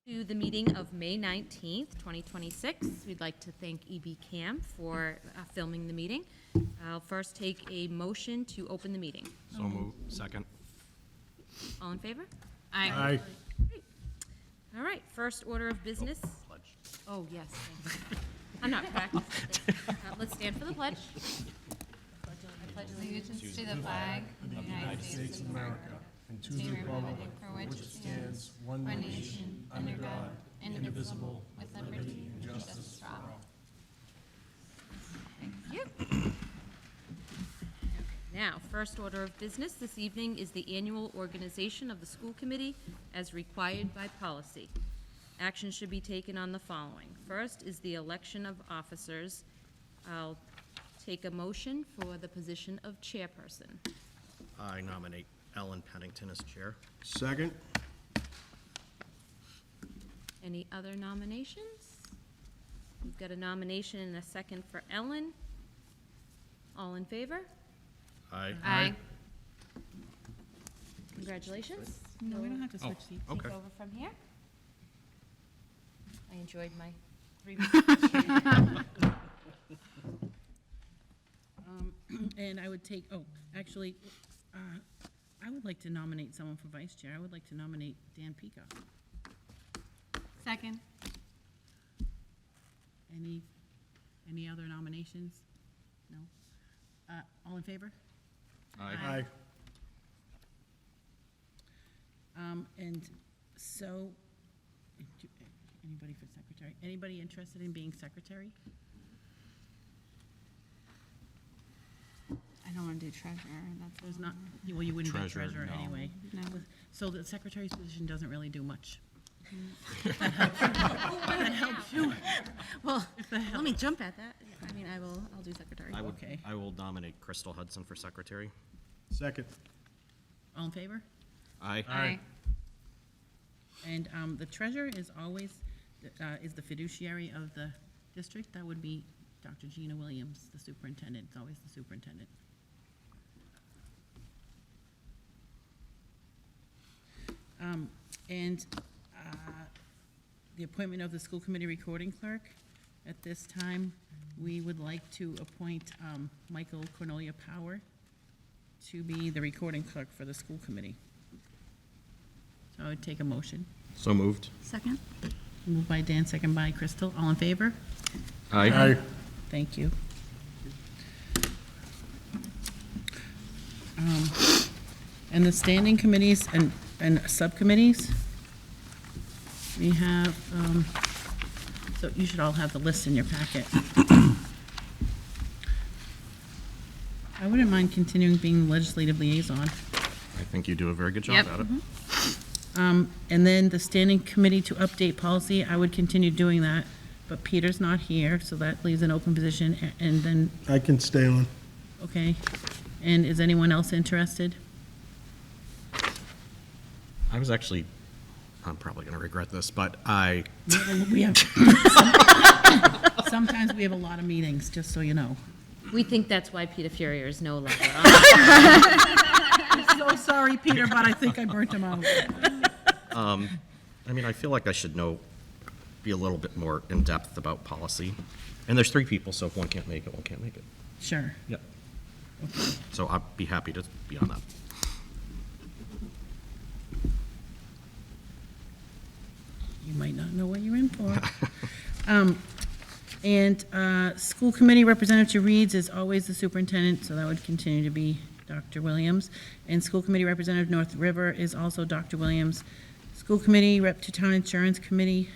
To the meeting of May 19th, 2026. We'd like to thank EBCAM for filming the meeting. I'll first take a motion to open the meeting. So moved. Second. All in favor? Aye. Great. All right, first order of business. Pledge. Oh, yes, thank you. I'm not practiced. Let's stand for the pledge. I pledge Allegiance to the flag of the United States of America and to the republic for which it stands, one nation, under God, indivisible, with liberty and justice for all. Thank you. Now, first order of business this evening is the annual organization of the school committee as required by policy. Action should be taken on the following. First is the election of officers. I'll take a motion for the position of chairperson. I nominate Ellen Pennington as chair. Second. Any other nominations? We've got a nomination and a second for Ellen. All in favor? Aye. Aye. Congratulations. No, we don't have to switch seats. Take Okay. over from here. I enjoyed my 3 minutes. And I would take, actually, I would like to nominate someone for vice chair. I would like to nominate Dan Peacock. Second. Any other nominations? No? All in favor? Aye. And so, anybody for secretary? Anybody interested in being secretary? I don't want to do treasurer, that's. There's not, well, you wouldn't be Treasurer, treasurer no. anyway. No. So the secretary's position doesn't really do much. That helps you. Well, let me jump at that. I mean, I'll do secretary. Okay. I will nominate Crystal Hudson for secretary. Second. All in favor? Aye. Aye. And the treasurer is always, is the fiduciary of the district. That would be Dr. Gina Williams, the superintendent. It's always the superintendent. And the appointment of the school committee recording clerk. At this time, we would like to appoint Michael Cornelia Power to be the recording clerk for the school committee. So I would take a motion. So moved. Second. Moved by Dan, second by Crystal. All in favor? Aye. Thank you. And the standing committees and subcommittees, we have, so you should all have the list in your packet. I wouldn't mind continuing being legislative liaison. I think you do a very good job Yep. at it. And then the standing committee to update policy, I would continue doing that, but Peter's not here, so that leaves an open position, and then, I can stay on. okay. And is anyone else interested? I was actually, I'm probably going to regret this, but We have, sometimes we have a lot of meetings, just so you know. We think that's why Peter Furrier is no longer on. I'm so sorry, Peter, but I think I burnt him out. I feel like I should be a little bit more in-depth about policy. And there's 3 people, so if one can't make it, one can't make it. Sure. Yep. So I'd be happy to be on that. You might not know what you're in for. And school committee representative to Reeds is always the superintendent, so that would continue to be Dr. Williams. And school committee representative North River is also Dr. Williams. School committee rep to town insurance committee,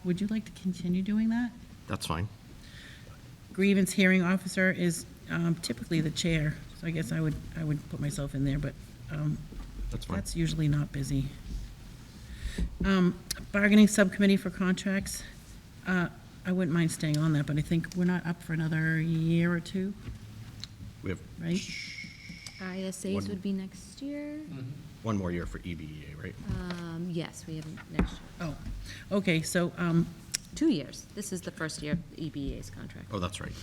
would you like to continue doing that? That's fine. Grievance hearing officer is typically the chair, so I guess I would put myself in there, but That's fine. that's usually not busy. Bargaining subcommittee for contracts, I wouldn't mind staying on that, but I think we're not up for another year or two, We have right? ISAs would be next year. one more year for EBEA, right? Yes, we have next year. Oh, okay, so, 2 years. This is the first year of the EBA's contract. Oh, that's right.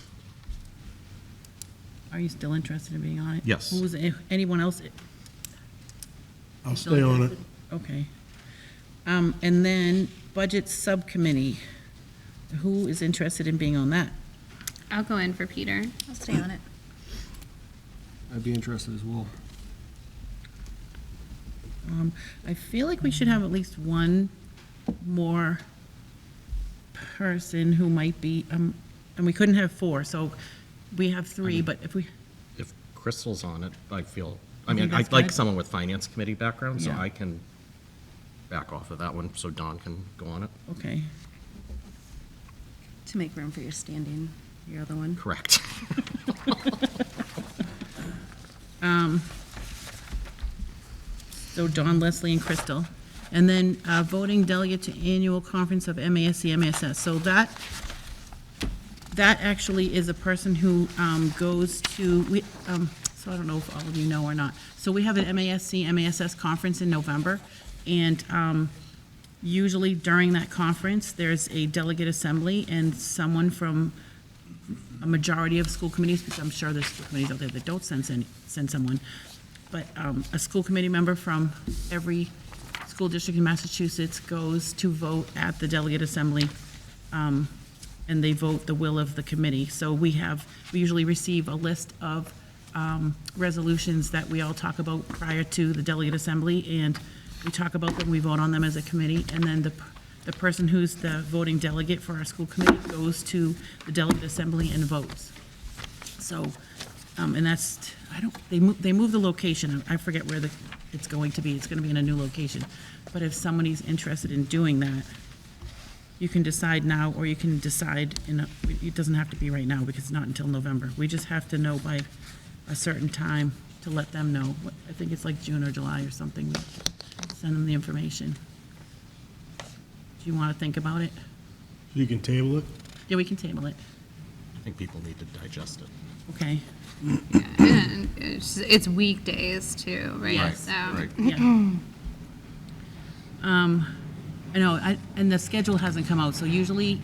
are you still interested in being on it? Yes. Anyone else? I'll stay on it. Okay. And then Budget Subcommittee. Who is interested in being on that? I'll go in for Peter. I'll stay on it. I'd be interested as well. I feel like we should have at least one more person who might be, and we couldn't have four, so we have three, but if we, If Crystal's on it, I feel, I You think mean, I'd that's like good? someone with finance committee background, so Yeah. I can back off of that one, so Don can go on it. okay. To make room for your standing, your other one. Correct. So Dawn, Leslie, and Crystal. And then voting delegate to annual conference of MASC, MASs. So that actually is a person who goes to, so I don't know if all of you know or not. So we have an MASC, MASs conference in November, and usually during that conference, there's a delegate assembly, and someone from a majority of school committees, because I'm sure there's school committees out there that don't send someone, but a school committee member from every school district in Massachusetts goes to vote at the delegate assembly, and they vote the will of the committee. So we usually receive a list of resolutions that we all talk about prior to the delegate assembly, and we talk about them, we vote on them as a committee, and then the person who's the voting delegate for our school committee goes to the delegate assembly and votes. So, and that's, they move the location, I forget where it's going to be, it's gonna be in a new location. But if somebody's interested in doing that, you can decide now, or you can decide it doesn't have to be right now, because it's not until November. We just have to know by a certain time to let them know. I think it's like June or July or something, send them the information. Do you wanna think about it? You can table it? Yeah, we can table it, I think people need to digest it. okay? And it's weekdays too, right? Right, So, right. Yeah. I know, and the schedule hasn't come out, so usually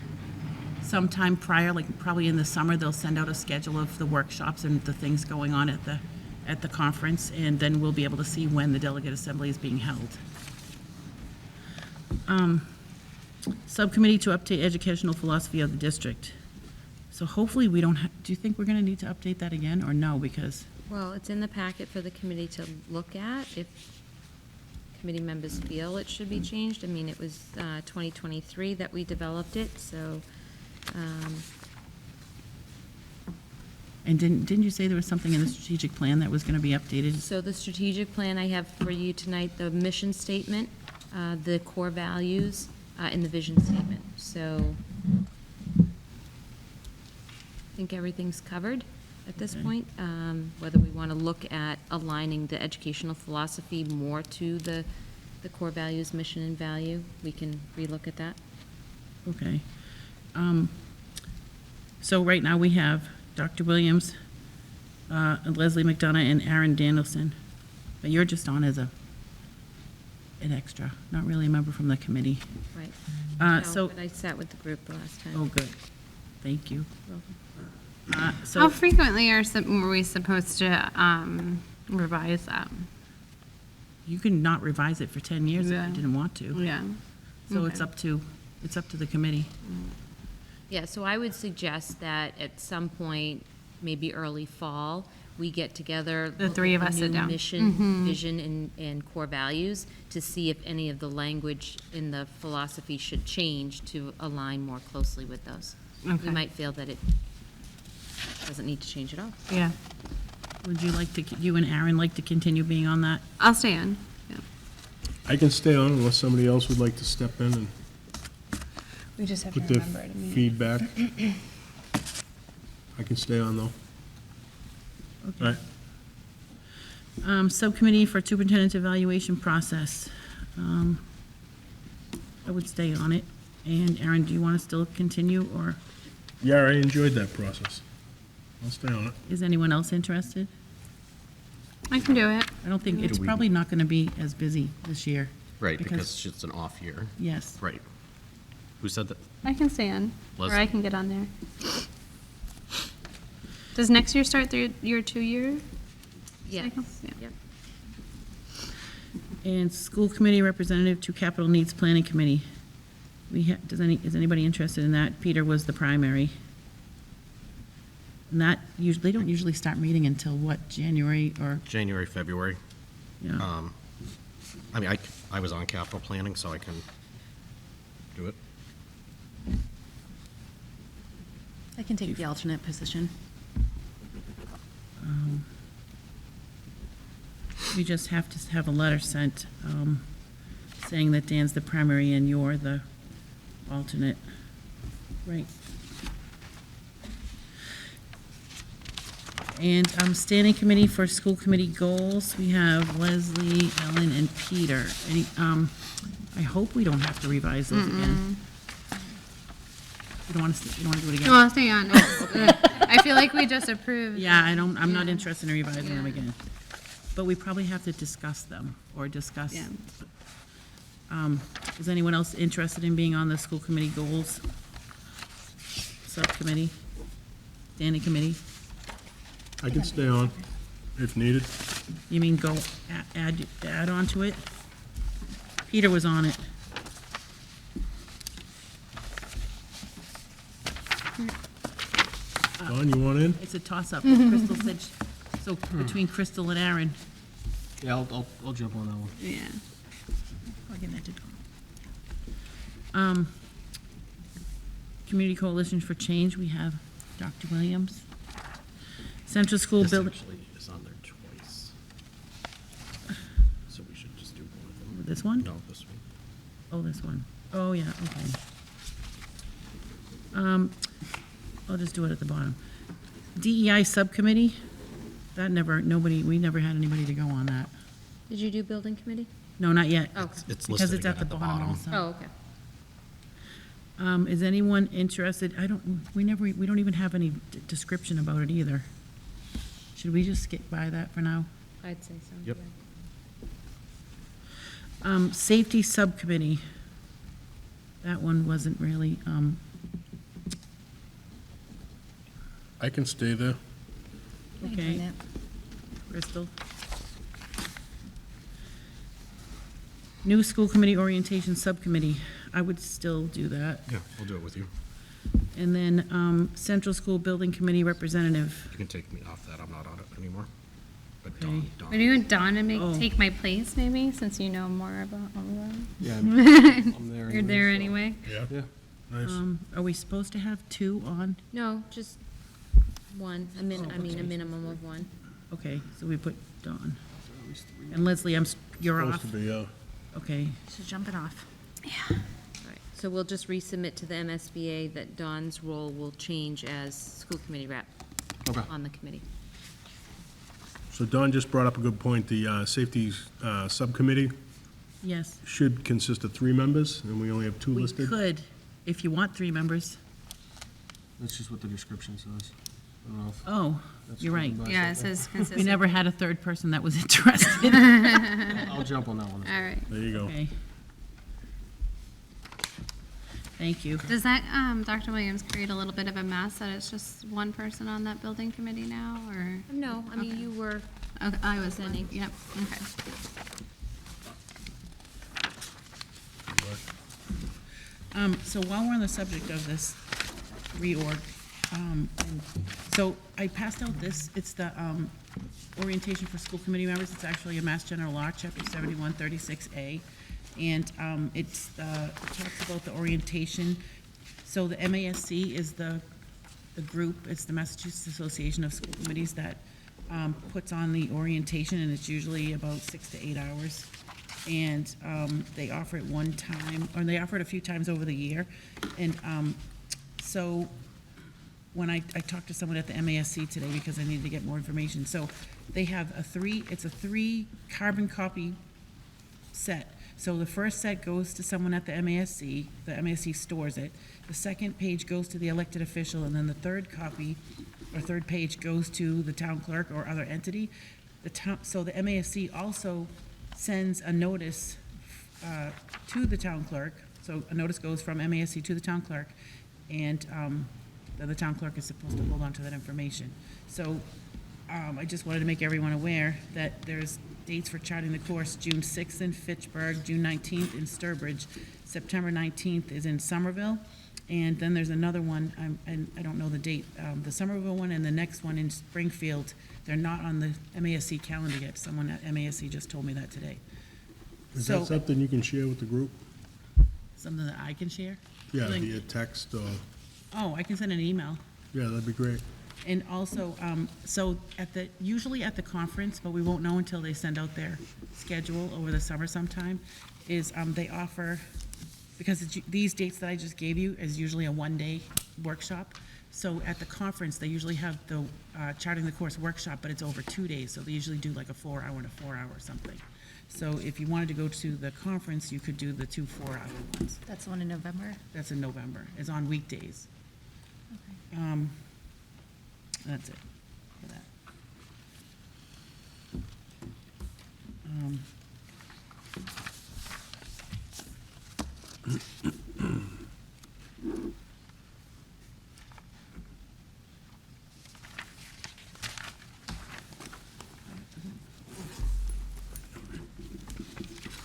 sometime prior, like probably in the summer, they'll send out a schedule of the workshops and the things going on at the conference, and then we'll be able to see when the delegate assembly is being held. Subcommittee to update educational philosophy of the district. So hopefully we don't do you think we're gonna need to update that again, or no, because, Well, it's in the packet for the committee to look at if committee members feel it should be changed. I mean, it was 2023 that we developed it, so, and didn't you say there was something in the strategic plan that was gonna be updated? so the strategic plan I have for you tonight, the mission statement, the core values, and the vision statement. So I think everything's covered at this Okay. point. Whether we want to look at aligning the educational philosophy more to the core values, mission, and value, we can relook at that. Okay. So right now we have Dr. Williams, Leslie McDonough, and Aaron Danielson. But you're just on as an extra, not really a member from the committee. Right. No, So, but I sat with the group the last time. oh, good. Thank you. how So, frequently were we supposed to revise that? you can not revise it for 10 years if Yeah. you didn't want to. Yeah. So it's Okay. up to the committee. Yeah, so I would suggest that at some point, maybe early fall, we get together. The look three at of us sit new down. Mission, vision, and core values to see if any of the language in the philosophy should change to align more closely with those. Okay. We might feel that it doesn't need to change at all. Yeah. Would you like to, you and Aaron like to continue being on that? I'll stay in. Yeah. I can stay on unless somebody else would like to step in and We just have to put their remember to meet. feedback. I can stay on though. Right, Subcommittee for Superintendent Evaluation Process. I would stay on it. And Aaron, do you want to still continue, or yeah, I enjoyed that process. I'll stay on it. is anyone else interested? I can do it. I don't think, it's we- probably not going to be as busy this year. Right, because it's an off year. Yes. Right. Who said that? I can stay in, or Leslie? I can get on there. Does next year start your 2-year? Yes. cycle? Yeah. Yep. And school committee representative to capital needs planning committee. Is anybody interested in that? Peter was the primary. And that, they don't usually start meeting until what, January or, January, February. yeah. I mean, I was on capital planning, so I can do it. I can take the alternate position. We just have to have a letter sent saying that Dan's the primary and you're the alternate. Right. And standing committee for school committee goals, we have Leslie, Ellen, and Peter. I hope we don't have to revise those again. You don't want to do it again? Well, stay on. I feel like we just approved. Yeah, I'm not interested in revising them again. But we probably have to discuss them, or discuss. Yeah. Is anyone else interested in being on the school committee goals subcommittee, standing committee? I can stay on if needed. You mean go add on to it? Peter was on it. Don, you want in? It's a toss-up. Crystal said, so between Crystal and Aaron. Yeah, I'll jump on that one. Yeah. I'll give that to Dawn. Community Coalition for Change, we have Dr. Williams. Central School This Building, actually is on there twice. So we should just do one of them. this one? No, this one. Oh, this one. Oh, yeah, okay. I'll just do it at the bottom. DEI Subcommittee, we never had anybody to go on that. Did you do building committee? No, not yet. Oh, It's Because listed it's at again the bottom also. oh, okay. Is anyone interested, we don't even have any description about it either. Should we just skip by that for now? I'd say so. Yep. yeah. Safety Subcommittee. That one wasn't really, I can stay there. I can do okay. that. Crystal. New School Committee Orientation Subcommittee. I would still do that. Yeah, we'll do it with you. And then, Central School Building Committee Representative. You can take me off that. I'm not on it anymore. But Okay. Dawn. Would you and Donna Oh. take my place, maybe, since you know more about all of them? Yeah, I'm there. You're there anyway. Yeah, nice. Are we supposed to have two on? No, just one, a minimum of one. Okay, so we put Dawn. And Leslie, you're Supposed off. to be, Okay. So jump it off. All right, so we'll just resubmit to the MSBA that Dawn's role will change as school committee rep Okay. on the committee. So Don just brought up a good point. The safety subcommittee Yes. should consist of 3 members, and we only have 2 We listed. could, if you want 3 members. That's just what the description says. I don't know if Oh, that's you're right. driven by Yeah, it something. says We consistent. never had a third person that was interested. I'll jump on that one. All right. There you go. Okay. Thank you. Does that, Dr. Williams, create a little bit of a mess that it's just one person on that building committee now, or? No, I mean, Okay. you were, Okay, I was Sending. yep, okay. So while we're on the subject of this reorg, and so I passed out this, it's the, orientation for school committee members. It's actually a Mass General Law, Chapter 7136A. And, it's, talks about the orientation. So the MASC is the group, it's the Massachusetts Association of School Committees that, puts on the orientation, and it's usually about 6 to 8 hours. And, they offer it one time, or they offer it a few times over the year. And, so when I talked to someone at the MASC today because I needed to get more information. So they have it's a 3 carbon copy set. So the first set goes to someone at the MASC stores it. The second page goes to the elected official, and then the third copy, or third page, goes to the town clerk or other entity. So the MASC also sends a notice to the town clerk. So a notice goes from MASC to the town clerk, and then the town clerk is supposed to hold on to that information. So I just wanted to make everyone aware that there's dates for charting the course: June 6th in Fitchburg, June 19th in Sturbridge, September 19th is in Somerville, and then there's another one, and I don't know the date, the Somerville one and the next one in Springfield. They're not on the MASC calendar yet. Someone at MASC just told me that today. Is So- that something you can share with the group? Something that I can share? Yeah, Like- via text or, Oh, I can send an email. yeah, that'd be great. And also, so usually at the conference, but we won't know until they send out their schedule over the summer sometime, is they offer, because these dates that I just gave you is usually a one-day workshop. So at the conference, they usually have the charting the course workshop, but it's over 2 days. So they usually do like a 4-hour and a 4-hour or something. So if you wanted to go to the conference, you could do the 2 4-hour ones. That's the one in November? That's in November. It's on weekdays. That's it for that.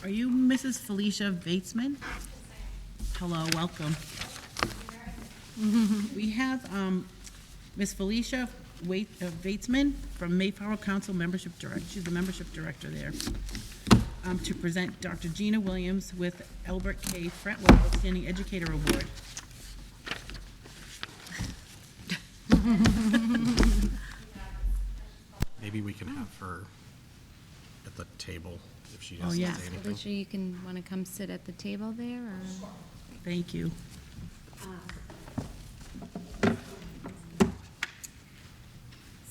Are you Mrs. Felicia Vatesman? Hello, welcome. We have Ms. Felicia Vatesman from Mayflower Council Membership Director. She's the membership director there. To present Dr. Gina Williams with Albert K. Fretwell Outstanding Educator Award. Maybe we can have her at the table if she Oh, doesn't yeah. say anything. Felicia, you can, want to come sit at the table there, or? Thank you.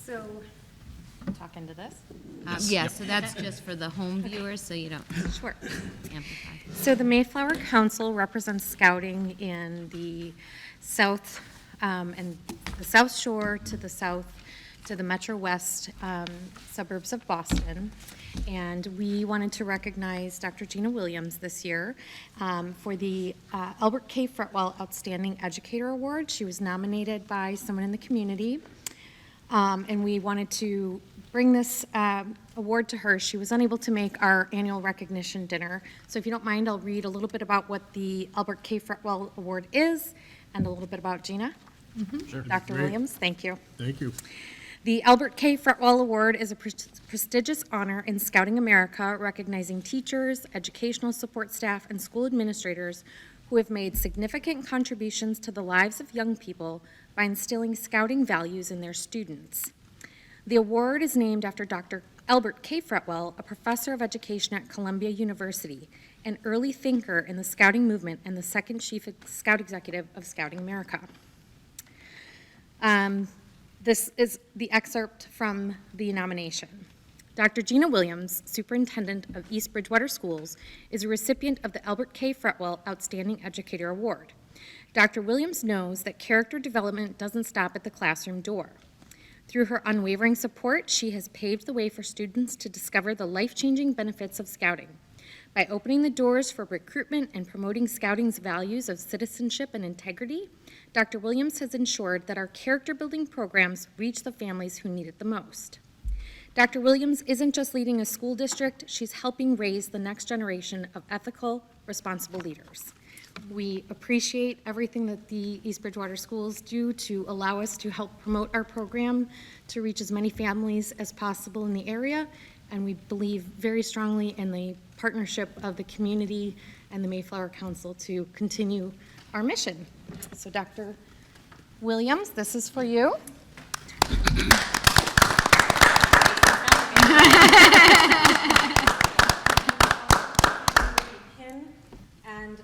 So, talk into this? Yeah, so that's just for the home viewers, so you don't Sure. amplify. So the Mayflower Council represents scouting in the south, and the South Shore to the south, to the Metro West suburbs of Boston. And we wanted to recognize Dr. Gina Williams this year for the Albert K. Fretwell Outstanding Educator Award. She was nominated by someone in the community. And we wanted to bring this award to her. She was unable to make our annual recognition dinner. So if you don't mind, I'll read a little bit about what the Albert K. Fretwell Award is and a little bit about Gina. Sure. Dr. Great. Williams, thank you. Thank you. The Albert K. Fretwell Award is a prestigious honor in Scouting America, recognizing teachers, educational support staff, and school administrators who have made significant contributions to the lives of young people by instilling Scouting values in their students. The award is named after Dr. Albert K. Fretwell, a professor of education at Columbia University, an early thinker in the Scouting movement and the second chief Scout executive of Scouting America. This is the excerpt from the nomination. Dr. Gina Williams, Superintendent of East Bridgewater Schools, is a recipient of the Albert K. Fretwell Outstanding Educator Award. Dr. Williams knows that character development doesn't stop at the classroom door. Through her unwavering support, she has paved the way for students to discover the life-changing benefits of Scouting. By opening the doors for recruitment and promoting Scouting's values of citizenship and integrity, Dr. Williams has ensured that our character-building programs reach the families who need it the most. Dr. Williams isn't just leading a school district, she's helping raise the next generation of ethical, responsible leaders. We appreciate everything that the East Bridgewater schools do to allow us to help promote our program to reach as many families as possible in the area, and we believe very strongly in the partnership of the community and the Mayflower Council to continue our mission. So Dr. Williams, this is for you. And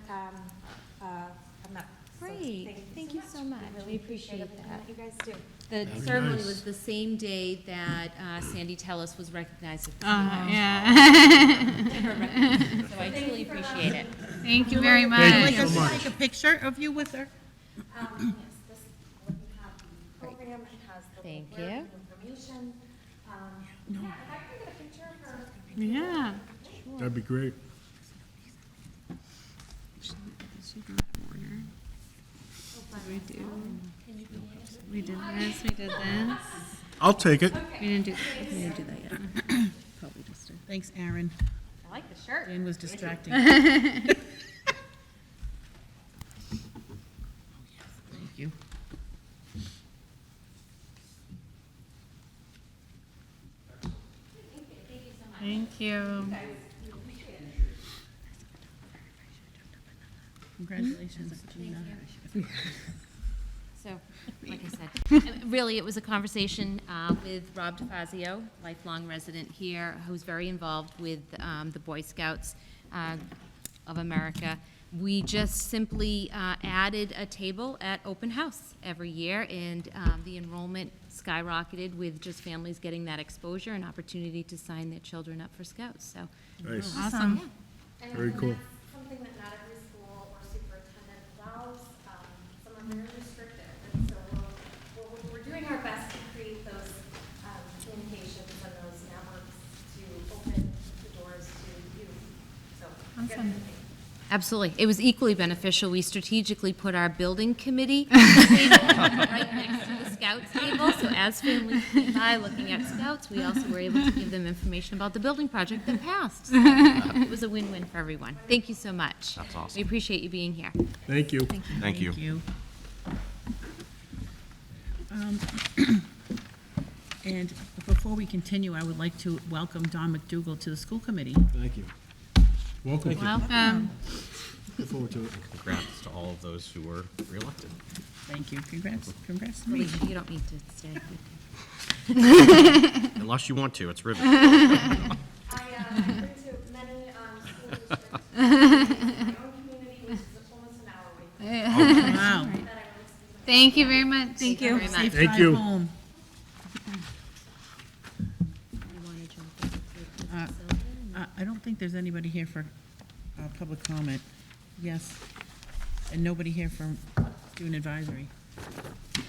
I'm not. Great, thank you so much. We appreciate that. You guys do. The ceremony was the same day that Sandy Tellis was recognized at the So I truly appreciate it. Thank you very much. Thank you Like so us to much. take a picture of you with her? Yes, this, what you have, the program, it has the Thank little blurb you. and information. Yeah, if I can get a picture of her. Yeah. That'd be great. We did this, we did this. I'll take it. We didn't do that yet. Probably just did. Thanks, Aaron. I like the shirt. Dan was distracting. Thank you. Thank you. Congratulations, Gina. So, like I said, really, it was a conversation with Rob DeFazio, lifelong resident here, who's very involved with the Boy Scouts of America. We just simply added a table at open house every year, and the enrollment skyrocketed with just families getting that exposure and opportunity to sign their children up for Scouts, so. Nice. Awesome. Very cool. And that's something that not every school or superintendent allows. Some are very restrictive, and so we're doing our best to create those communications and those networks to open the doors to youth. So, Awesome. Absolutely. It was equally beneficial. We strategically put our building committee table right next to the Scouts table. So as families came by looking at Scouts, we also were able to give them information about the building project that passed. So it was a win-win for everyone. Thank you so much. That's awesome. We appreciate you being here. Thank you. Thank you. And before we continue, I would like to welcome Don McDougal to the school committee. Thank you. Welcome. Welcome. Look forward to it. Congrats to all of those who were reelected. Thank you. Congrats to me. Alicia, you don't need to stay. Unless you want to, it's ribbon. I been to many school districts, my own community, which is almost an hour away. Wow. Thank you very much. Thank you. Very much. Safe Thank drive you. home. I don't think there's anybody here for public comment. Yes. And nobody here for student advisory.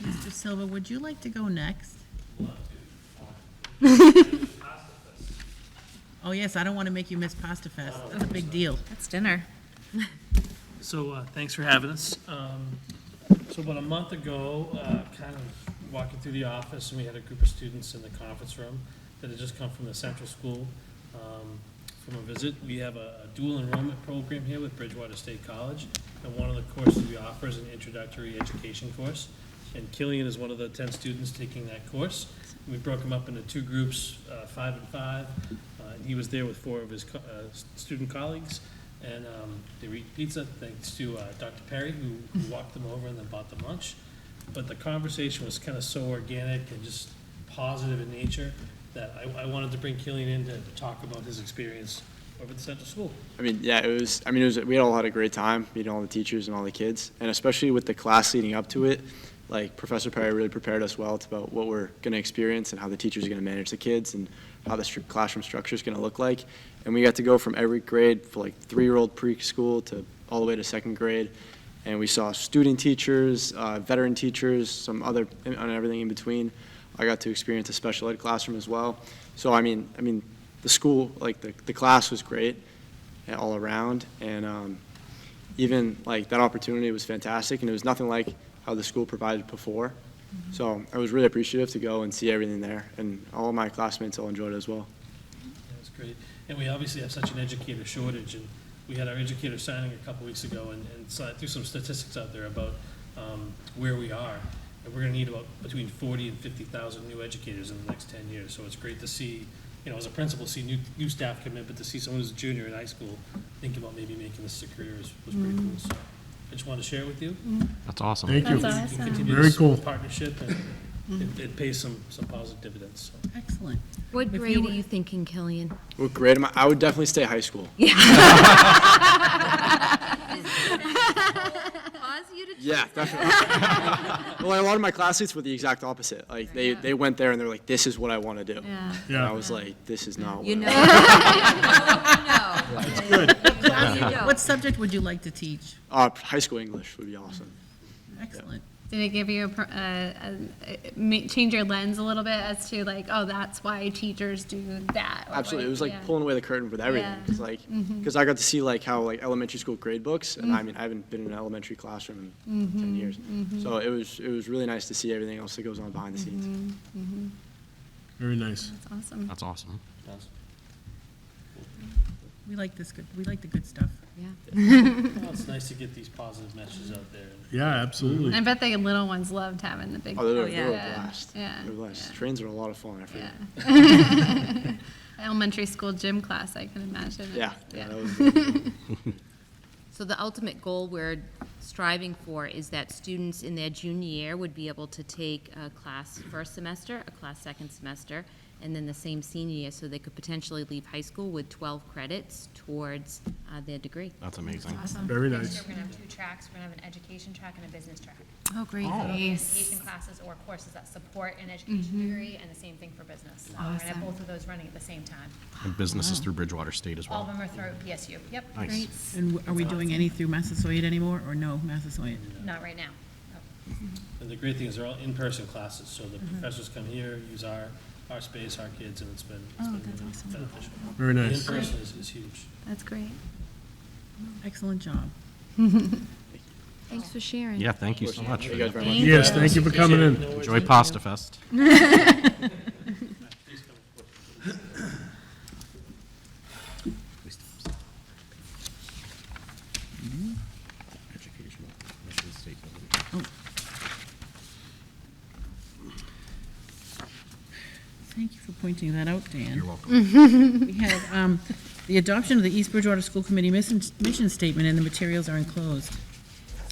Mr. Silva, would you like to go next? Oh, yes, I don't want to make you miss Pasta Fest. That's a big deal. That's dinner. So, thanks for having us. So about a month ago, kind of walking through the office, and we had a group of students in the conference room that had just come from the central school from a visit. We have a dual enrollment program here with Bridgewater State College, and one of the courses we offer is an introductory education course. And Killian is one of the 10 students taking that course. We broke him up into two groups, 5 and 5. And he was there with 4 of his student colleagues. And they were eating pizza, thanks to Dr. Perry, who walked them over and then bought them lunch. But the conversation was kind of so organic and just positive in nature that I wanted to bring Killian in to talk about his experience over at the central school. We all had a great time meeting all the teachers and all the kids, and especially with the class leading up to it, like Professor Perry really prepared us well about what we're going to experience and how the teachers are going to manage the kids and how the classroom structure is going to look like. And we got to go from every grade, for like 3-year-old preschool to all the way to 2nd grade. And we saw student teachers, veteran teachers, some other, and everything in between. I got to experience a special ed classroom as well. So, I mean, the school, like the class was great all around. And even like that opportunity was fantastic. And it was nothing like how the school provided before. Mm-hmm. So I was really appreciative to go and see everything there. And all of my classmates all enjoyed it as well. That's great. And we obviously have such an educator shortage, and we had our educator signing a couple weeks ago, and threw some statistics out there about where we are. And we're going to need about between 40 and 50,000 new educators in the next 10 years. So it's great to see, as a principal, see new staff come in, but to see someone who's a junior in high school thinking about maybe making this a career was pretty cool. So I just wanted to share it with you. That's awesome. Thank you. That's We awesome. can continue Very this cool. partnership, and it pays some positive dividends. So. Excellent. What If grade you- are you thinking, Killian? What grade am I? I would definitely stay high school. Cause you to Yeah, definitely. Well, a lot of my classmates were the exact opposite. Like they went there and they're like, "This is what I want to do." Yeah. And I Yeah. was like, "This is not." You what know. I That's good. What subject would you like to teach? High school English would be awesome. Excellent. Did it give you change your lens a little bit as to like, oh, that's why teachers do that? or Absolutely, it was like yeah. pulling away the curtain with everything. Yeah. It's like because I got to see like how like elementary school grade books, and I mean I haven't been in an elementary classroom in 10 years, so it was really nice to see everything else that goes on behind the scenes. Very nice. That's awesome. That's awesome. We like this good, we like the good stuff. Yeah. Well, it's nice to get these positive messages out there. Yeah, absolutely. I bet the little ones loved having the big. Oh, they're, yeah. they're a blast. Yeah, They're a blast. yeah. Trains are a lot of fun, I forget. Yeah. Elementary school gym class, I can imagine. Yeah, yeah, that was good. So the ultimate goal we're striving for is that students in their junior year would be able to take a class first semester, a class second semester, and then the same senior year, so they could potentially leave high school with 12 credits towards their degree. That's amazing. Very Next nice. year, we're gonna have 2 tracks. We're gonna have an education track and a business track. Oh, great. Education classes or courses that support an education degree, and the same thing for business. So we're gonna have both of those running at the same time. And business is through Bridgewater State as All of well. them are through PSU. Yep. Nice. And are we doing any through Massasoit anymore, or no Massasoit? Not right now. No. And the great thing is they're all in-person classes, so the professors come here, use our space, our kids, and it's been really beneficial. Very The nice. in-person is huge. That's great. Excellent job. Thanks for sharing. Yeah, thank you so much. Thank you guys very much. Yes, thank you for coming in. No worries. Enjoy Pasta Fest. Please come. Educational mission statement. Thank you for pointing that out, Dan. You're welcome. We have the adoption of the East Bridgewater School Committee mission statement, and the materials are enclosed.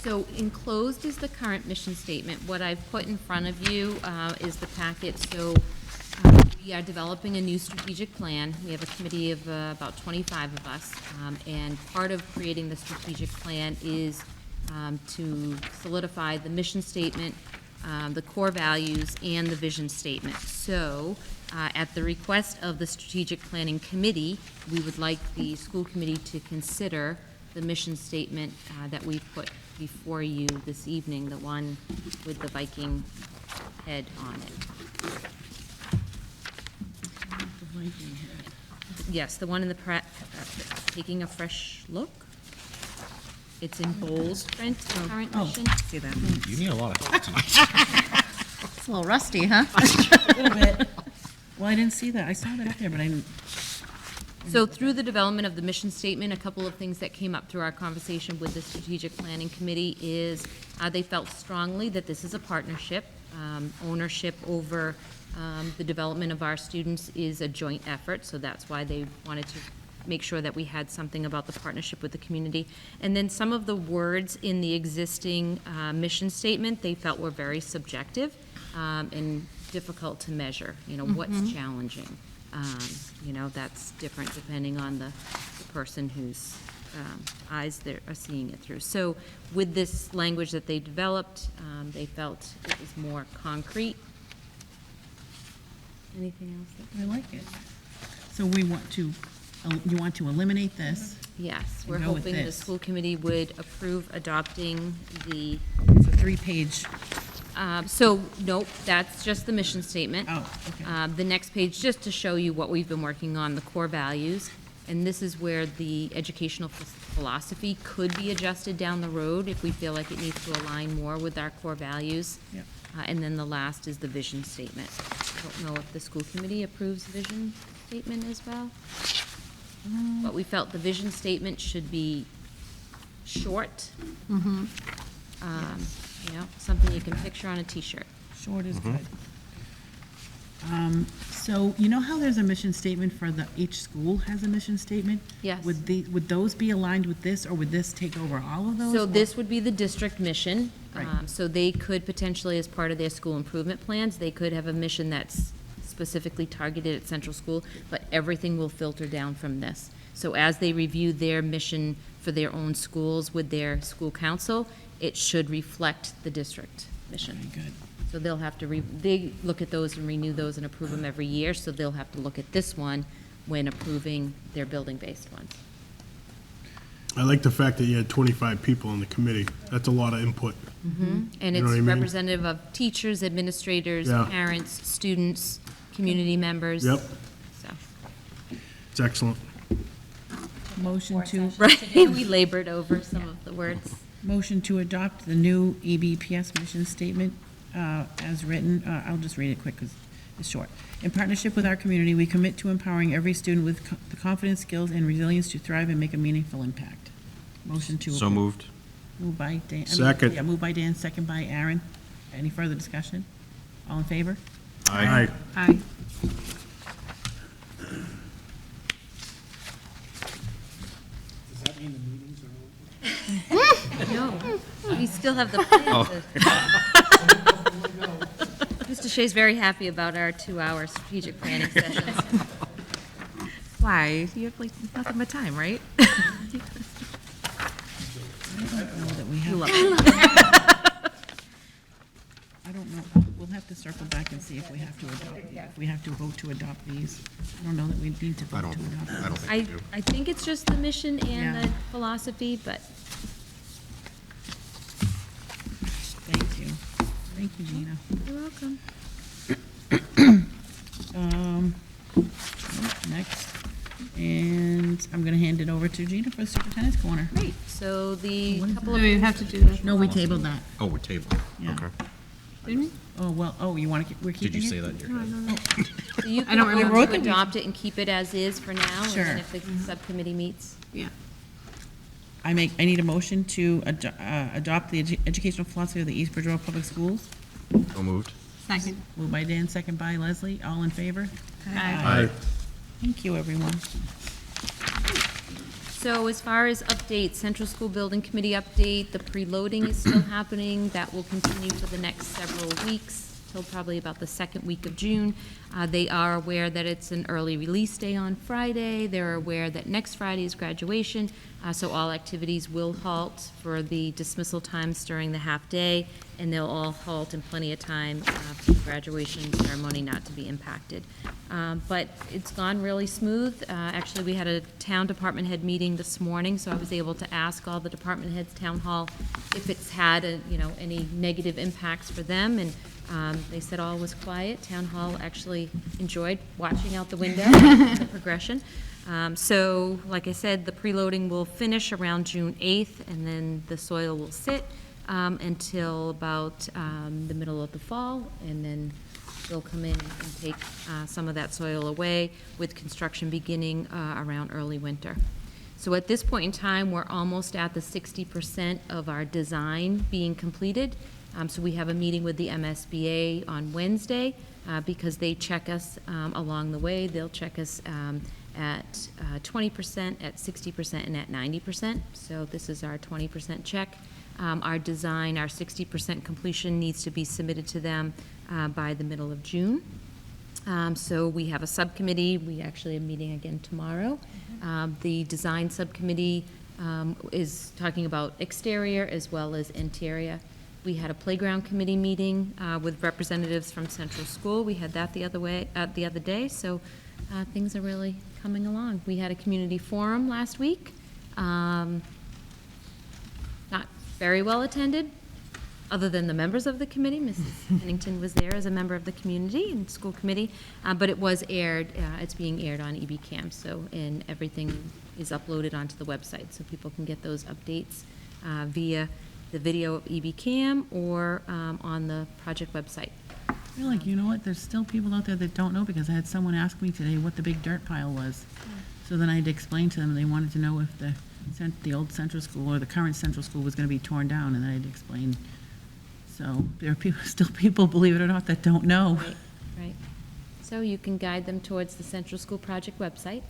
So enclosed is the current mission statement. What I've put in front of you is the packet. So we are developing a new strategic plan. We have a committee of about 25 of us, and part of creating the strategic plan is to solidify the mission statement, the core values, and the vision statement. So, at the request of the Strategic Planning Committee, we would like the school committee to consider the mission statement that we put before you this evening, the one with the Viking head on it. The Viking head. Yes, the one in the taking a fresh look. It's in bold print, current mission. See that? You need a lot of help tonight. It's a little rusty, huh? A little bit. Well, I didn't see that. I saw that up there, but I didn't. So through the development of the mission statement, a couple of things that came up through our conversation with the Strategic Planning Committee is they felt strongly that this is a partnership. Ownership over the development of our students is a joint effort, so that's why they wanted to make sure that we had something about the partnership with the community. And then some of the words in the existing mission statement, they felt were very subjective and difficult to measure. You know, what's challenging? You know, that's different depending on the person whose eyes they are seeing it through. So with this language that they developed, they felt it was more concrete. Anything else? I like it. So we want to, you want to eliminate this? Yes, we're Go with hoping the this. school committee would approve adopting the, It's a 3-page. so, nope, that's just the mission statement. Oh, okay. The next page, just to show you what we've been working on, the core values. And this is where the educational philosophy could be adjusted down the road if we feel like it needs to align more with our core values. Yep. And then the last is the vision statement. I don't know if the school committee approves the vision statement as well. But we felt the vision statement should be short. You know, something you can picture on a T-shirt. Short is good. So you know how there's a mission statement for each school has a mission statement? Yes. Would those be aligned with this, or would this take over all of those? So or- this would be the district mission. Right. So they could potentially, as part of their school improvement plans, they could have a mission that's specifically targeted at central school, but everything will filter down from this. So as they review their mission for their own schools with their school council, it should reflect the district mission. Very good. So they'll have to, they look at those and renew those and approve them every year, so they'll have to look at this one when approving their building-based ones. I like the fact that you had 25 people on the committee. That's a lot of input. And You know it's what I mean? representative of teachers, administrators, Yeah. parents, students, community members. Yep. So, It's excellent. Motion to, right, we labored over some of the words. motion to adopt the new EBPS mission statement as written. I'll just read it quick, because It's short. In partnership with our community, we commit to empowering every student with the confidence, skills, and resilience to thrive and make a meaningful impact. Motion to So approve. moved. Moved by Dan. Second. Yeah, moved by Dan, second by Aaron. Any further discussion? All in favor? Aye. Aye. No, we still have the plan to. Mr. Shea's very happy about our 2-hour strategic planning sessions. Why? You have like nothing but time, right? I don't know that we have. Love I don't know. We'll have to circle back and see if we have to adopt, if we have to vote to adopt these. I don't know that we need to I vote don't, to adopt. I don't think I, we do. I think it's just the mission and Yeah. the philosophy, but Thank you. Thank you, Gina. you're welcome. Next, and I'm gonna hand it over to Gina for the superintendent's corner. Great, so the couple Do of, we have to do that? No, we tabled that. Oh, we're tabling. Yeah. Okay. Didn't we? Oh, well, you wanna, we're Did keeping you it? say that? You're good. so you I can don't vote remember. to adopt it and keep it as is for now, and Sure. then if the subcommittee meets. Yeah. I need a motion to adopt the educational philosophy of the East Bridgewater Public Schools. So moved. Second. Moved by Dan, second by Leslie. All in favor? Aye. Thank you, everyone. So as far as updates, Central School Building Committee update, the preloading is still happening. That will continue for the next several weeks, till probably about the second week of June. They are aware that it's an early release day on Friday. They're aware that next Friday is graduation, so all activities will halt for the dismissal times during the half-day, and they'll all halt in plenty of time for the graduation ceremony not to be impacted. But it's gone really smooth. Actually, we had a town department head meeting this morning, so I was able to ask all the department heads, town hall, if it's had, any negative impacts for them, and they said all was quiet. Town hall actually enjoyed watching out the window, the progression. So, like I said, the preloading will finish around June 8th, and then the soil will sit until about the middle of the fall, and then they'll come in and take some of that soil away, with construction beginning around early winter. So at this point in time, we're almost at the 60% of our design being completed. So we have a meeting with the MSBA on Wednesday, because they check us along the way. They'll check us at 20%, at 60%, and at 90%. So this is our 20% check. Our design, our 60% completion needs to be submitted to them by the middle of June. So we have a subcommittee. We actually are meeting again tomorrow. The design subcommittee is talking about exterior as well as interior. We had a playground committee meeting with representatives from Central School. We had that the other day, so things are really coming along. We had a community forum last week. Not very well attended, other than the members of the committee. Mrs. Pennington was there as a member of the community and school committee, but it was aired, it's being aired on EBCAM, and everything is uploaded onto the website, so people can get those updates via the video of EBCAM or on the project website. I feel like, you know what, there's still people out there that don't know, because I had someone ask me today what the big dirt pile was. So then I had to explain to them, they wanted to know if the old Central School or the current Central School was gonna be torn down, and then I had to explain. So there are still people, believe it or not, that don't know. Right. So you can guide them towards the Central School Project website.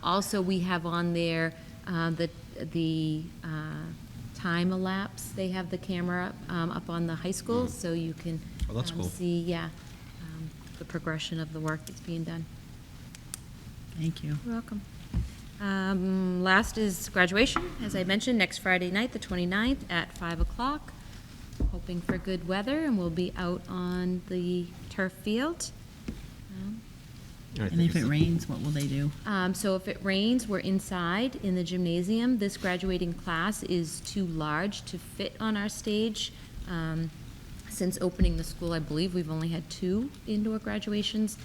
Also, we have on there the time elapse. They have the camera up on the high school, so you can Oh, that's cool. see, the progression of the work that's being done. Thank you. You're welcome. Last is graduation, as I mentioned, next Friday night, the 29th, at 5 o'clock. Hoping for good weather, and we'll be out on the turf field. And if it rains, what will they do? So if it rains, we're inside in the gymnasium. This graduating class is too large to fit on our stage. Since opening the school, I believe we've only had 2 indoor graduations.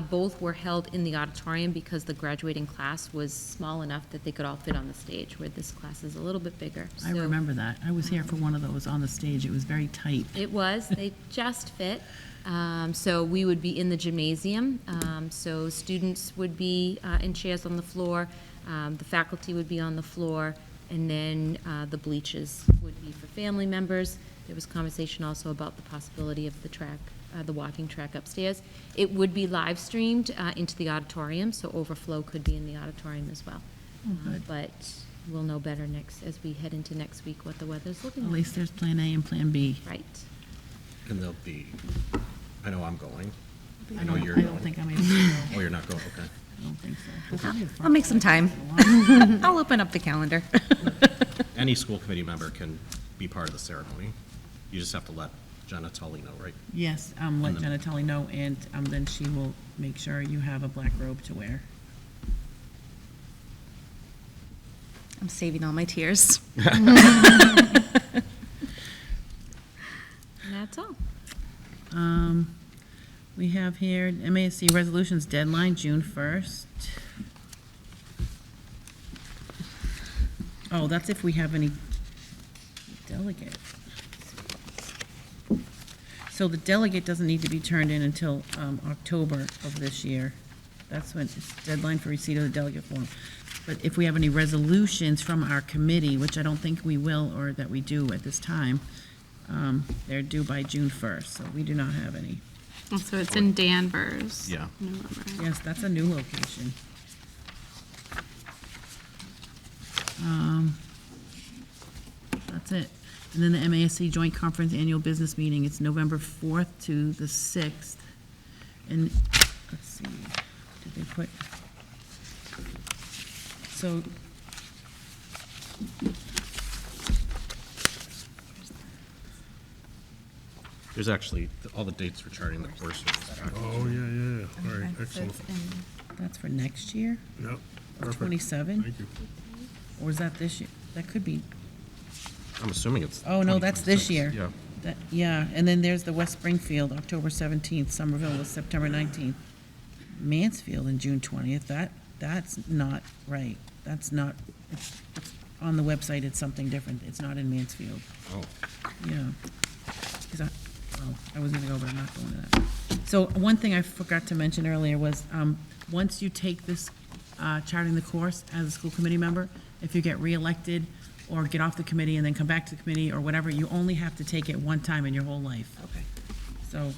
Both were held in the auditorium because the graduating class was small enough that they could all fit on the stage, where this class is a little bit bigger. I So remember that. I was here for one of those on the stage. It was very tight. it was, they just fit. So we would be in the gymnasium. So students would be in chairs on the floor, the faculty would be on the floor, and then the bleachers would be for family members. There was conversation also about the possibility of the track, the walking track upstairs. It would be live streamed into the auditorium, so overflow could be in the auditorium as well. good. But we'll know better as we head into next week what the weather's looking At like. least there's Plan A and Plan B. Right. And there'll be, I know I'm going. I know you're I going. don't think I'm able to go. Oh, you're not going, okay. I don't think so. I'll make some time. I'll open up the calendar. Any school committee member can be part of the ceremony. You just have to let Jenna Tully know, right? Yes, let Jenna Tully know, and then she will make sure you have a black robe to wear. I'm saving all my tears. And that's all. We have here MASC resolutions deadline, June 1st. Oh, that's if we have any delegate. So the delegate doesn't need to be turned in until October of this year. That's when it's deadline for receipt of the delegate form. But if we have any resolutions from our committee, which I don't think we will, or that we do at this time, they're due by June 1st, so we do not have any. So it's in Danvers. Yeah. November. Yes, that's a new location. That's it. And then the MASC Joint Conference Annual Business Meeting, it's November 4th to the 6th. And, let's see, did they put, so, There's actually, all the dates for charting the courses. Oh, yeah. All right, excellent. that's for next year? Yep, Of perfect. 27? Thank you. Or is that this year? That could be, I'm assuming it's. oh, no, that's this 2026. year. Yeah. Yeah, and then there's the West Springfield, October 17th, Somerville was September 19th. Mansfield in June 20th, that's not right. That's not, it's on the website, it's something different. It's not in Mansfield. Oh, Yeah. 'Cause I was gonna go, but I'm not going to that. So one thing I forgot to mention earlier was, once you take this, charting the course as a school committee member, if you get reelected or get off the committee and then come back to the committee or whatever, you only have to take it one time in your whole life. Okay. So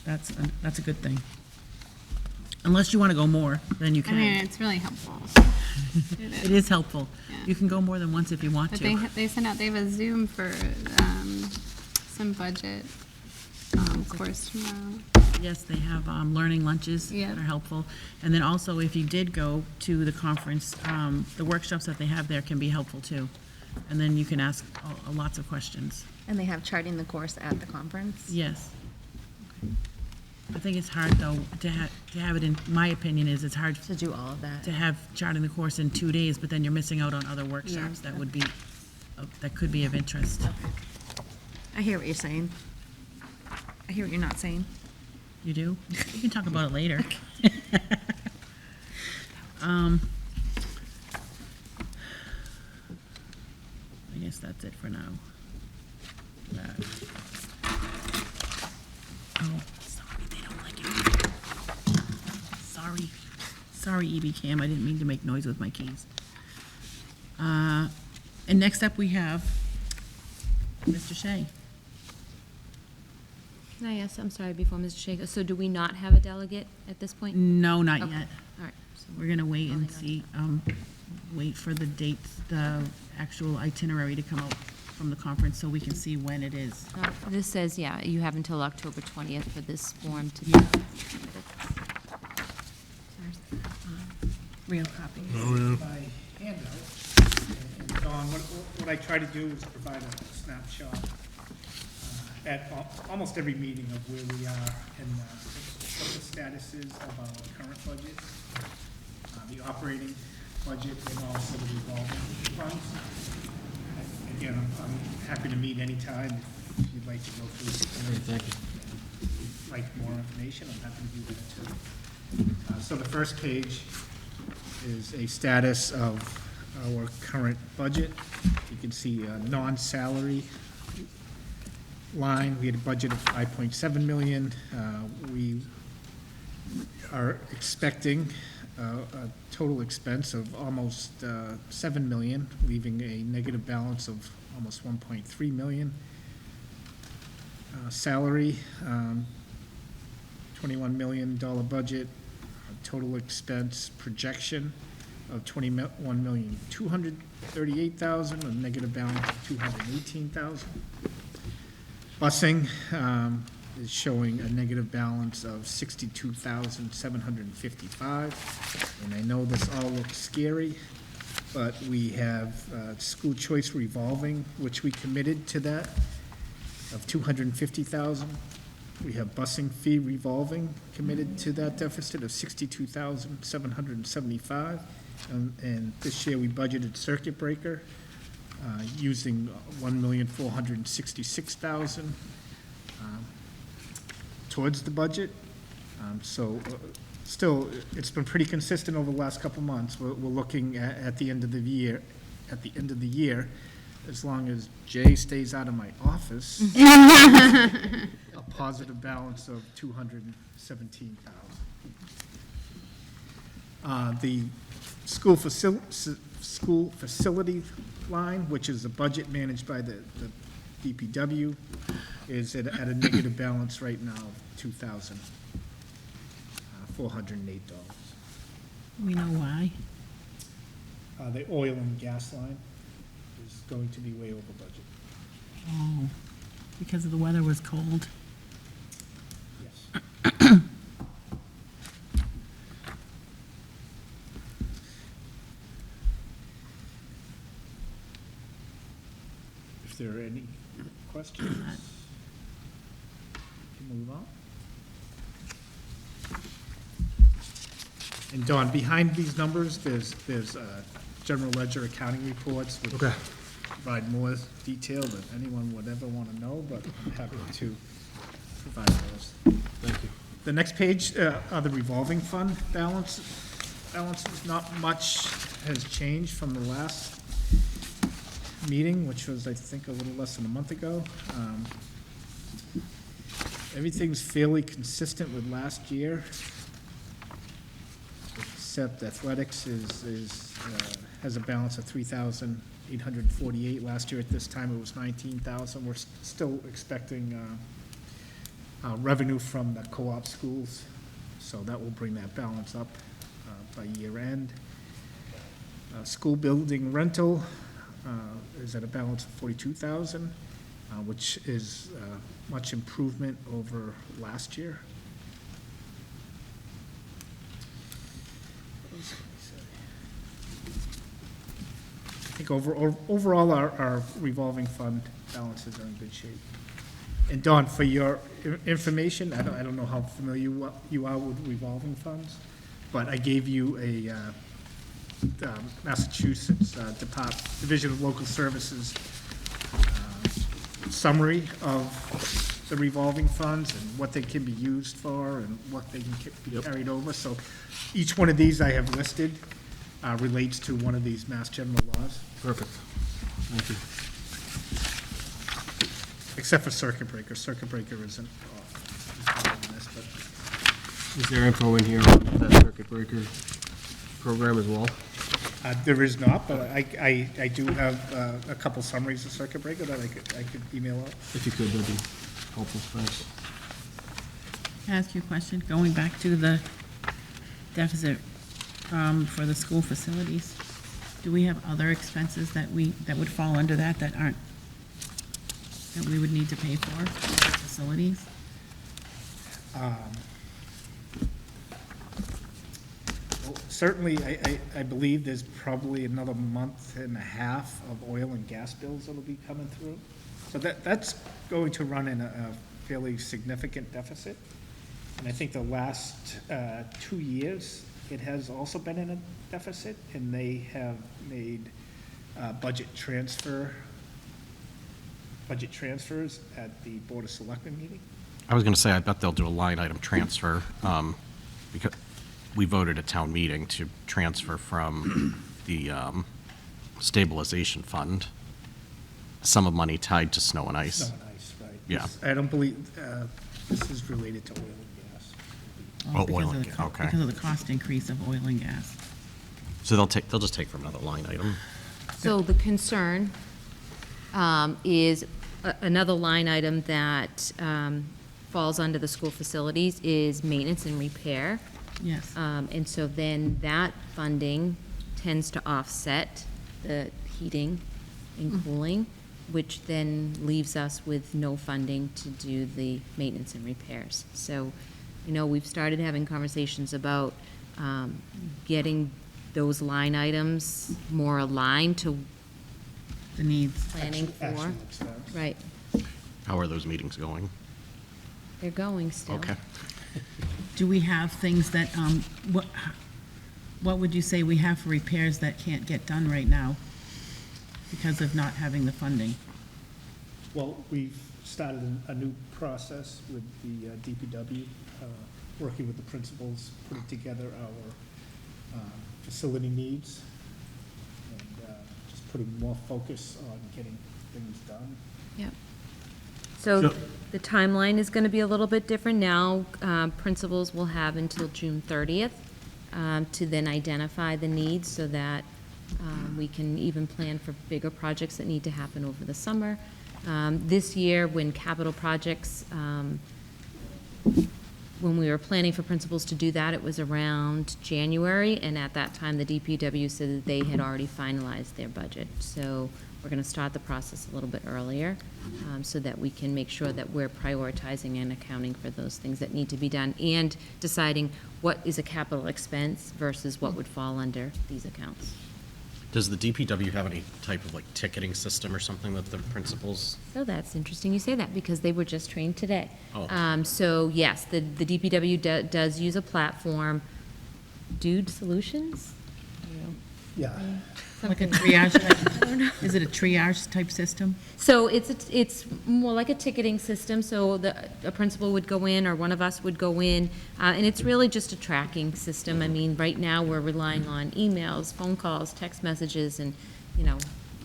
that's a good thing. Unless you want to go more, then you I mean, can. it's really helpful. It is helpful. Yeah. You can go more than once if you want But to. they sent out, they have a Zoom for some budget course tomorrow. Yes, they have learning lunches Yeah. that are helpful. And then also, if you did go to the conference, the workshops that they have there can be helpful too. And then you can ask lots of questions. And they have charting the course at the conference? Yes. I think it's hard, though, to have it in, my opinion is, it's hard To do all of that? to have charting the course in 2 days, but then you're missing out on other workshops that would be, that could be of interest. I hear what you're saying. I hear what you're not saying. You do? We can talk about it later. I guess that's it for now. That. Oh, sorry, they don't like it. Sorry. Sorry, EBCAM, I didn't mean to make noise with my keys. And next up, we have Mr. Shea. Can I ask, I'm sorry, before Mr. Shea, so do we not have a delegate at this point? No, not Okay. yet. All right. So We're gonna wait I'll and hang on. see, wait for the dates, the actual itinerary to come out from the conference so we can see when it is. This says, yeah, you have until October 20th for this form to be Yeah. submitted. Real copies. Oh, yeah. My handout. And Dawn, what I try to do is provide a snapshot at almost every meeting of where we are and what the status is of our current budget, the operating budget, and also the revolving funds. Again, I'm happy to meet anytime if you'd like to go through. Thank you. Like more information, I'm happy to do that too. So the first page is a status of our current budget. You can see a non-salary line. We had a budget of 5.7 million. We are expecting a total expense of almost 7 million, leaving a negative balance of almost 1.3 million. Salary, $21 million budget, total expense projection of $21,238,000, a negative balance of $218,000. Busing is showing a negative balance of $62,755. And I know this all looks scary, but we have school choice revolving, which we committed to that, of $250,000. We have busing fee revolving committed to that deficit of $62,775. And this year we budgeted circuit breaker using $1,466,000 towards the budget. Still, it's been pretty consistent over the last couple months. We're looking at the end of the year, as long as Jay stays out of my office, a positive balance of $217,000. The school facility line, which is the budget managed by the DPW, is at a negative balance right now of $2,408. We know why. The oil and gas line is going to be way over budget. Oh, because the weather was cold. Yes. If there are any questions, we can move on. And Dawn, behind these numbers, there's general ledger accounting reports, which provide more detail than anyone would ever want to know, but I'm happy to provide those. Thank you. The next page are the revolving fund balances. Not much has changed from the last meeting, which was, I think, a little less than a month ago. Everything's fairly consistent with last year, except athletics has a balance of 3,848. Last year at this time, it was 19,000. We're still expecting revenue from the co-op schools, so that will bring that balance up by year end. School building rental is at a balance of 42,000, which is much improvement over last year. I think overall, our revolving fund balances are in good shape. And Dawn, for your information, I don't know how familiar you are with revolving funds, but I gave you a Massachusetts Division of Local Services summary of the revolving funds and what they can be used for and what they can be carried over. So each one of these I have listed relates to one of these Mass General laws. Perfect. Thank you. Except for circuit breaker. Circuit breaker isn't involved in this, but Is there info in here on that circuit breaker program as well? there is not, but I do have a couple summaries of circuit breaker that I could email out. If you could, that'd be helpful, thanks. Can I ask you a question? Going back to the deficit for the school facilities, do we have other expenses that would fall under that aren't, that we would need to pay for facilities? Well, certainly, I believe there's probably another month and a half of oil and gas bills that'll be coming through. So that's going to run in a fairly significant deficit. And I think the last 2 years, it has also been in a deficit, and they have made budget transfer budget transfers at the Board of Selectmen meeting. I was gonna say, I bet they'll do a line item transfer, because we voted at town meeting to transfer from the stabilization fund some of money tied to snow and ice. Snow and ice, right. Yeah. I don't believe, this is related to oil and gas. Oh, because oil of and the gas, co- okay. Because of the cost increase of oil and gas. So they'll just take from another line item. So the concern is, another line item that falls under the school facilities is maintenance and repair. Yes. And so then that funding tends to offset the heating and cooling, which then leaves us with no funding to do the maintenance and repairs. So, we've started having conversations about getting those line items more aligned to The needs. planning for. Actual expense. Right, How are those meetings going? they're going still. Okay. Do we have things that, what would you say we have for repairs that can't get done right now because of not having the funding? Well, we've started a new process with the DPW, working with the principals, putting together our facility needs, and just putting more focus on getting things done. Yep. So So- the timeline is going to be a little bit different now. Principals will have until June 30th to then identify the needs so that we can even plan for bigger projects that need to happen over the summer. This year, when capital projects, when we were planning for principals to do that, it was around January, and at that time, the DPW said that they had already finalized their budget. So we're going to start the process a little bit earlier, so that we can make sure that we're prioritizing and accounting for those things that need to be done, and deciding what is a capital expense versus what would fall under these accounts. Does the DPW have any type of like ticketing system or something that the principals? So that's interesting you say that, because they were just trained today. Oh. So yes, the DPW does use a platform, Dude Solutions? Yeah, Like a triage type, is it a triage type system? So it's more like a ticketing system, so a principal would go in, or one of us would go in, and it's really just a tracking system. I mean, right now, we're relying on emails, phone calls, text messages, and,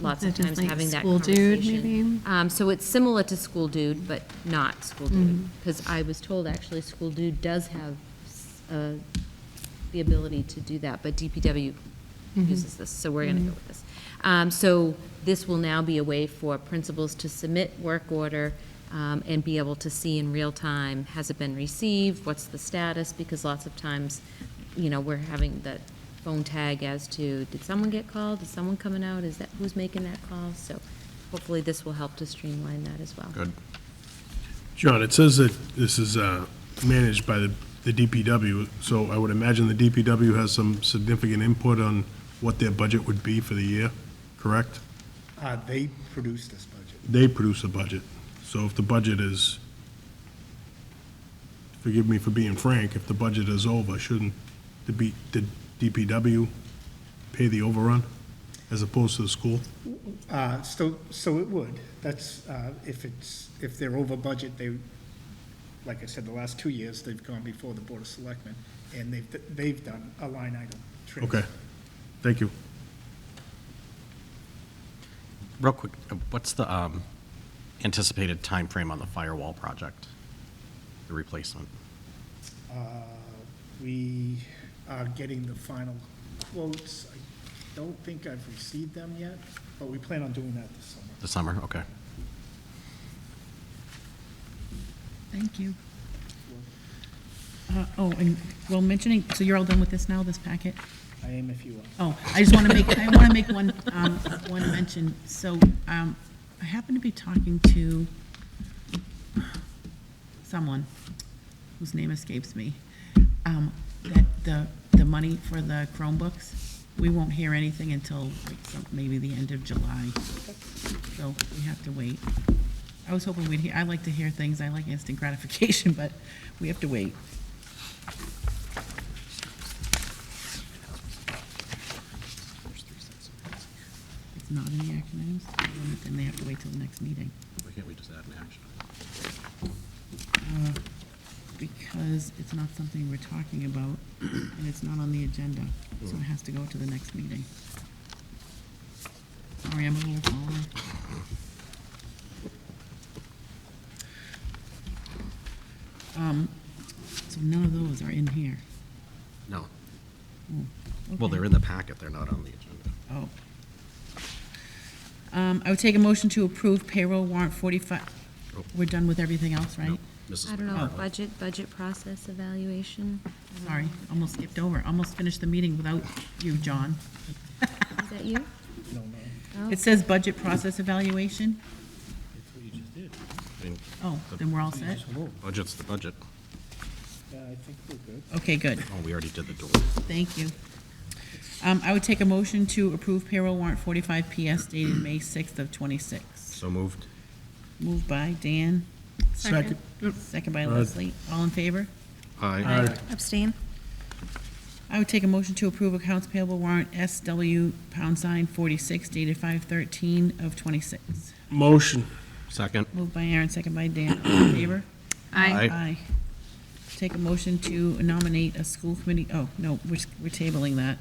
lots of Is it just times like having that School Dude, conversation. So it's similar to School Dude, but not School Dude, because I was told, actually, School Dude does have the ability to do that, but DPW uses this, so we're gonna go with this. So this will now be a way for principals to submit work order, and be able to see in real time, has it been received, what's the status, because lots of times, we're having the phone tag as to, did someone get called, is someone coming out, is that, who's making that call? So hopefully this will help to streamline that as well. Good. John, it says that this is managed by the DPW, so I would imagine the DPW has some significant input on what their budget would be for the year, correct? they produced this budget. They produce a budget. So if the budget is, forgive me for being frank, if the budget is over, shouldn't the DPW pay the overrun as opposed to the school? So it would. That's, if they're over budget, like I said, the last 2 years, they've gone before the Board of Selectmen, and they've done a line item transfer. Okay, thank you. Real quick, what's the anticipated time frame on the firewall project, the replacement? We are getting the final quotes. I don't think I've received them yet, but we plan on doing that this summer. The summer, okay. Thank you. And mentioning, so you're all done with this now, this packet? I am if you are. Oh, I just want to make one mention. So, I happen to be talking to someone whose name escapes me, that the money for the Chromebooks, we won't hear anything until maybe the end of July. So we have to wait. I was hoping we'd hear, I like to hear things, I like instant gratification, but we have to wait. It's not in the action items, then they have to wait till the next meeting. can't we just add an action? Because it's not something we're talking about, and it's not on the agenda, so it has to go to the next meeting. Sorry, I'm a little taller. So none of those are in here. No. Oh, Well, okay. they're in the packet, they're not on the agenda. Oh. I would take a motion to approve payroll warrant 45. Oh. We're done with everything else, right? No, Mrs. I don't know, McFarland. budget process evaluation. Sorry, almost skipped over. Almost finished the meeting without you, John. Is that you? It says budget process evaluation. That's what you just did. I mean, Oh, then we're all set? budget's the budget. Yeah, I think we're good. Okay, good. Oh, we already did the door. Thank you. I would take a motion to approve payroll warrant 45 PS dated May 6th of '26. So moved. Moved by Dan, Second. second by Aye. Leslie. All in favor? Aye. Abstain? I would take a motion to approve accounts payable warrant SW #46 dated 5/13 of '26. Motion. Second. Moved by Aaron, second by Dan. All in favor? Aye. Take a motion to nominate a school committee, oh, no, we're tabling that.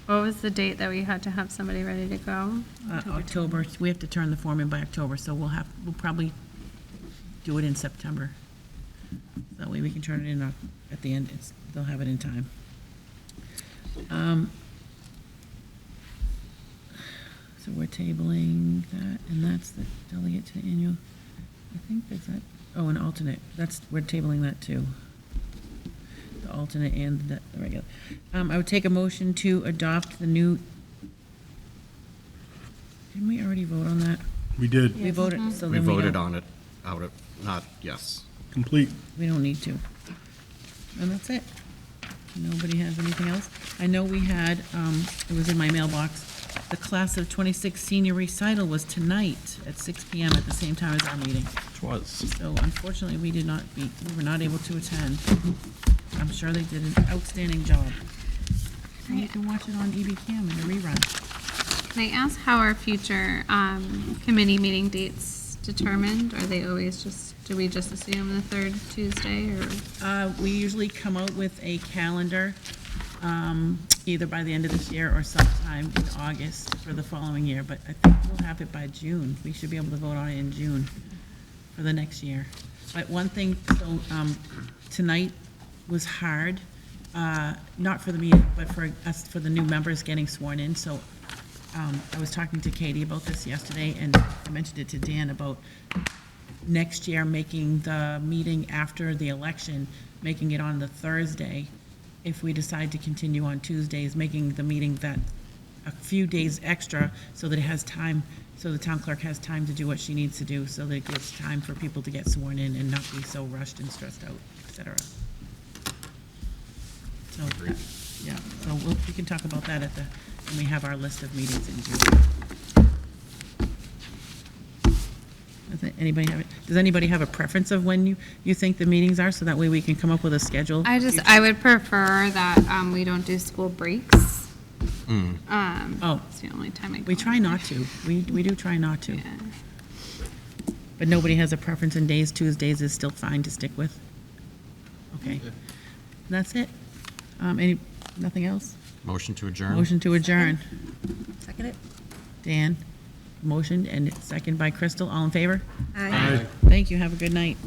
What was the date that we had to have somebody ready to go? October, we have to turn the form in by October, so we'll probably do it in September. That way we can turn it in at the end, they'll have it in time. So we're tabling that, and that's the delegate to annual, I think that's that, oh, an alternate, we're tabling that too. The alternate and the regular. I would take a motion to adopt the new, didn't we already vote on that? We did. We voted, so We then voted don't- on it, not yes. Complete. We don't need to. And that's it. Nobody has anything else? I know we had, it was in my mailbox, the class of '26 senior recital was tonight at 6 PM at the same time as our meeting. Which was. So unfortunately, we were not able to attend. I'm sure they did an outstanding job. And you can watch it on EBCAM in a rerun. Can I ask how our future committee meeting dates determined? Are they always do we just assume the third Tuesday, or? We usually come out with a calendar, either by the end of this year or sometime in August for the following year, but I think we'll have it by June. We should be able to vote on it in June for the next year. But one thing, so, tonight was hard, not for the meeting, but for us, for the new members getting sworn in, so, I was talking to Katie about this yesterday, and I mentioned it to Dan about next year making the meeting after the election, making it on the Thursday, if we decide to continue on Tuesdays, making the meeting that a few days extra so that it has time, so the town clerk has time to do what she needs to do, so that it gives time for people to get sworn in and not be so rushed and stressed out, et cetera. So, yeah, so we can talk about that when we have our list of meetings in June. Does anybody have a preference of when you think the meetings are, so that way we can come up with a schedule? I would prefer that we don't do school breaks. Oh. It's the only time I go. We try not to. We do try not to. Yeah. But nobody has a preference in days. Tuesdays is still fine to stick with? Okay. That's it. Nothing else? Motion to adjourn. Motion to adjourn. Second it? Dan, motion, and second by Crystal. All in favor? Aye. Thank you. Have a good night.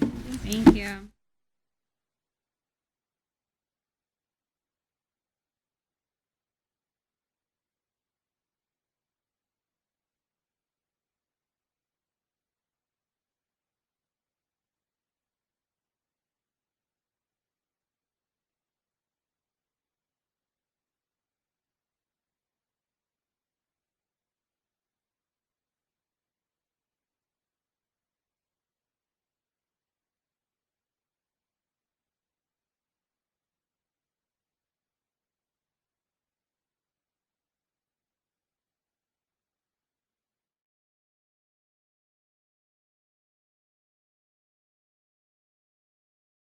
Thank you.